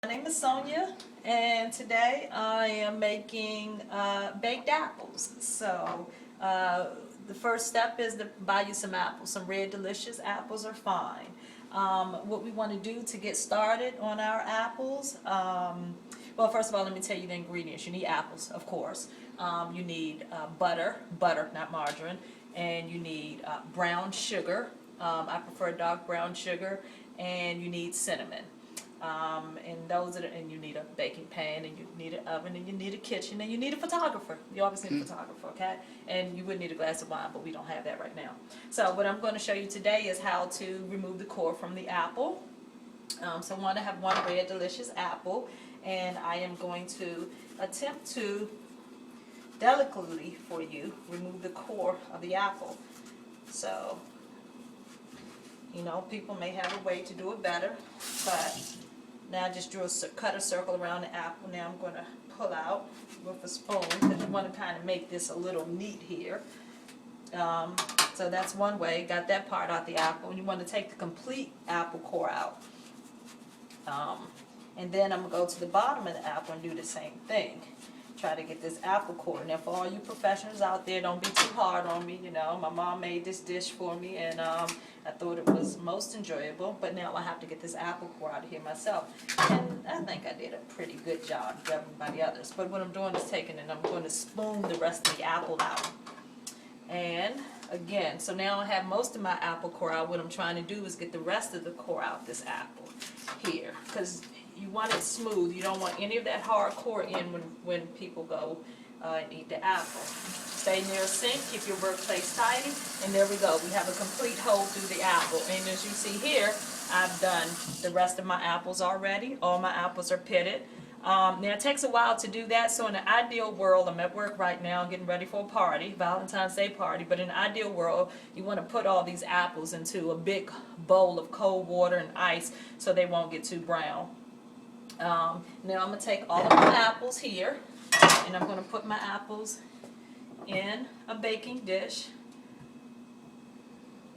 My name is Sonia, and today I am making baked apples. So the first step is to buy you some apples. Some red delicious apples are fine. What we want to do to get started on our apples, well, first of all, let me tell you the ingredients. You need apples, of course. You need butter, not margarine, and you need brown sugar. I prefer dark brown sugar, and you need cinnamon. And you need a baking pan, and you need an oven, and you need a kitchen, and you need a photographer. You always need a photographer, okay? And you would need a glass of wine, but we don't have that right now. So what I'm going to show you today is how to remove the core from the apple. So I want to have one red delicious apple, and I am going to attempt to delicately for you remove the core of the apple. So, you know, people may have a way to do it better, but now I just cut a circle around the apple. Now I'm going to pull out with a spoon because you want to kind of make this a little neat here. So that's one way. Got that part out the apple. And you want to take the complete apple core out. And then I'm going to go to the bottom of the apple and do the same thing. Try to get this apple core. Now for all you professionals out there, don't be too hard on me. You know, my mom made this dish for me, and I thought it was most enjoyable, but now I have to get this apple core out of here myself. And I think I did a pretty good job with everybody others. But what I'm doing is taking and I'm going to spoon the rest of the apple out. And again, so now I have most of my apple core out. What I'm trying to do is get the rest of the core out this apple here, because you want it smooth. You don't want any of that hard core in when people go and eat the apple. Stay near a sink, keep your workplace tidy, and there we go. We have a complete hole through the apple. And as you see here, I've done the rest of my apples already. All my apples are pitted. Now it takes a while to do that, so in an ideal world, I'm at work right now getting ready for a party, Valentine's Day party, but in an ideal world, you want to put all these apples into a big bowl of cold water and ice so they won't get too brown. Now I'm going to take all of my apples here, and I'm going to put my apples in a baking dish,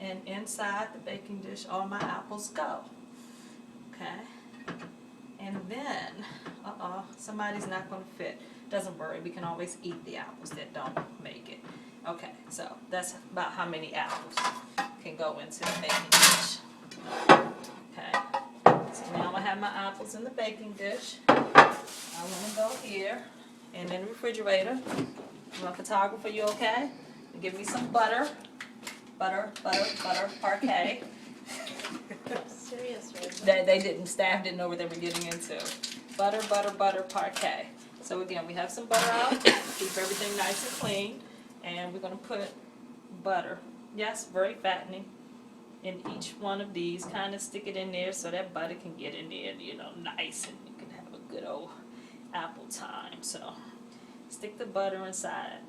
and inside the baking dish all my apples go. Okay, and then somebody's not going to fit. Doesn't worry, we can always eat the apples that don't make it. Okay, so that's about how many apples can go into the baking dish. Okay, so now I'm going to have my apples in the baking dish. I want to go here and in the refrigerator. My photographer, you okay? Give me some butter. Butter, parquet. Serious, right? Staff didn't know what they were getting into. Butter, parquet. So again, we have some butter out. Keep everything nice and clean. And we're going to put butter, yes, very fattening, in each one of these. Kind of stick it in there so that butter can get in there, you know, nice, and you can have a good old apple time. So stick the butter inside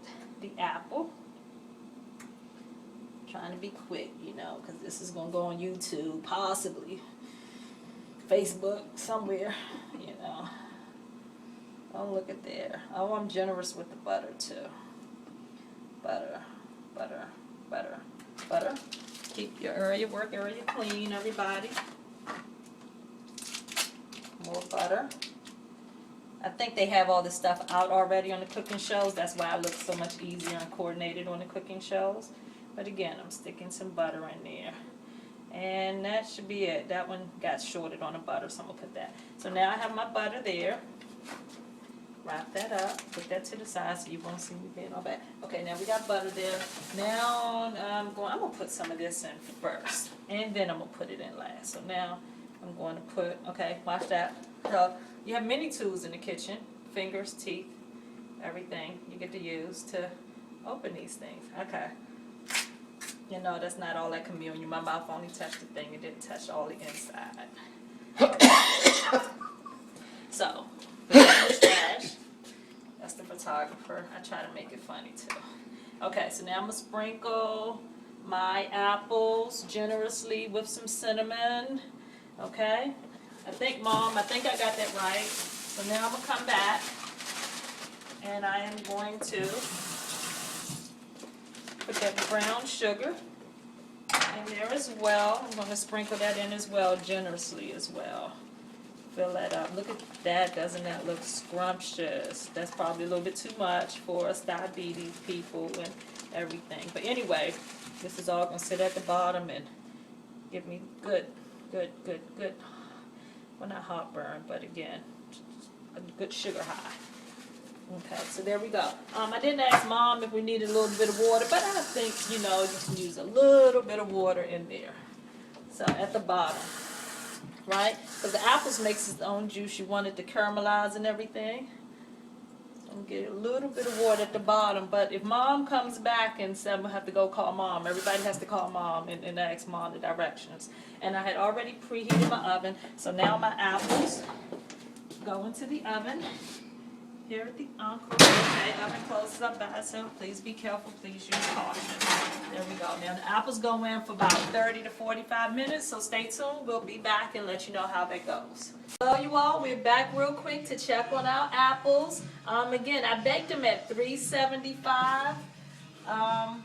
the apple. Trying to be quick, you know, because this is going to go on YouTube, possibly Facebook, somewhere, you know. Oh, look at there. Oh, I'm generous with the butter, too. Butter. Keep your work area clean, everybody. More butter. I think they have all this stuff out already on the cooking shows. That's why I look so much easier and coordinated on the cooking shows. But again, I'm sticking some butter in there. And that should be it. That one got shorted on the butter, so I'm going to put that. So now I have my butter there. Wrap that up. Put that to the side so you won't see me being all bad. Okay, now we got butter there. Now I'm going to put some of this in first. And then I'm going to put it in last. So now I'm going to put, okay, watch that. So you have many tools in the kitchen. Fingers, teeth, everything you get to use to open these things. Okay. You know, that's not all that communion. My mouth only touched the thing. It didn't touch all the inside. So, that's the photographer. I try to make it funny, too. Okay, so now I'm going to sprinkle my apples generously with some cinnamon. Okay? Mom, I think I got that right. So now I'm going to come back, and I am going to put that brown sugar in there as well. I'm going to sprinkle that in as well, generously as well. Fill that up. Look at that. Doesn't that look scrumptious? That's probably a little bit too much for us diabetes people and everything. But anyway, this is all going to sit at the bottom and give me good. Well, not heartburn, but again, a good sugar high. Okay, so there we go. I didn't ask Mom if we needed a little bit of water, but I think, you know, you can use a little bit of water in there. So at the bottom. Right? Because the apples makes its own juice. You want it to caramelize and everything. So I'm get a little bit of water at the bottom. But if Mom comes back and says I'm going to have to go call Mom, everybody has to call Mom and ask Mom the directions. And I had already preheated my oven. So now my apples go into the oven. Here at the uncle. Okay, oven closes up by itself. Please be careful. Please use caution. There we go. Now the apples go in for about 30 to 45 minutes, so stay tuned. We'll be back and let you know how that goes. Hello, you all. We're back real quick to check on our apples. Again, I baked them at 375 a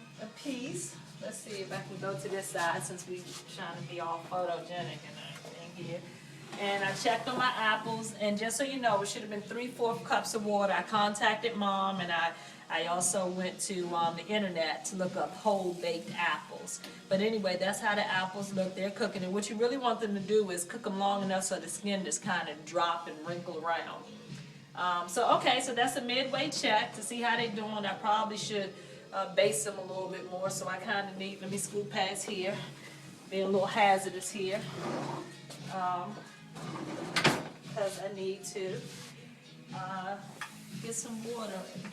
piece. Let's see if I can go to this side since we're trying to be all photogenic and everything here. And I checked on my apples, and just so you know, it should have been 3/4 cups of water. I contacted Mom, and I also went to the internet to look up whole baked apples. But anyway, that's how the apples look. They're cooking, and what you really want them to do is cook them long enough so the skin just kind of drop and wrinkle around. So that's a midway check to see how they're doing. I probably should baste them a little bit more, so I kind of need, let me scoot past here, being a little hazardous here. Because I need to get some water and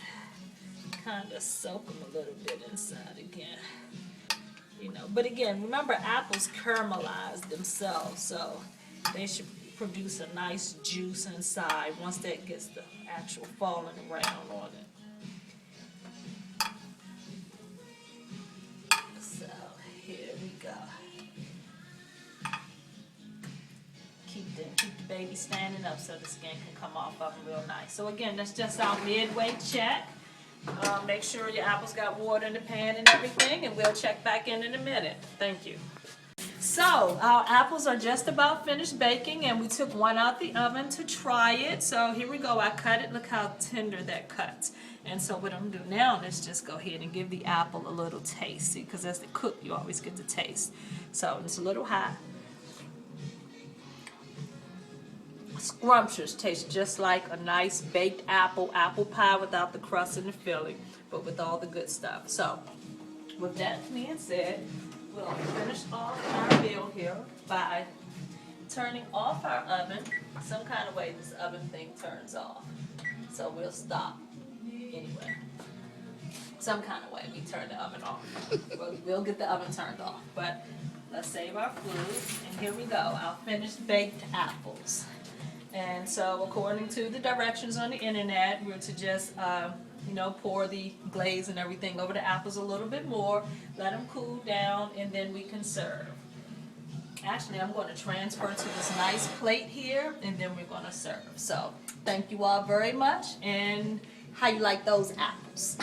kind of soak them a little bit inside again. You know, but again, remember apples caramelize themselves, so they should produce a nice juice inside once that gets the actual falling around on it. So here we go. Keep the baby standing up so the skin can come off of them real nice. So again, that's just our midway check. Make sure your apples got water in the pan and everything, and we'll check back in a minute. Thank you. So our apples are just about finished baking, and we took one out the oven to try it. So here we go. I cut it. Look how tender that cuts. And so what I'm going to do now is just go ahead and give the apple a little taste. See, because as they cook, you always get the taste. So it's a little hot. Scrumptious, tastes just like a nice baked apple pie without the crust and the filling, but with all the good stuff. So with that being said, we'll finish off our meal here by turning off our oven. Some kind of way this oven thing turns off, so we'll stop anyway. Some kind of way we turn the oven off. We'll get the oven turned off, but let's save our food. And here we go, our finished baked apples. And so according to the directions on the internet, we're to just, pour the glaze and everything over the apples a little bit more, let them cool down, and then we can serve. Actually, I'm going to transfer to this nice plate here, and then we're going to serve. So thank you all very much, and how you like those apples?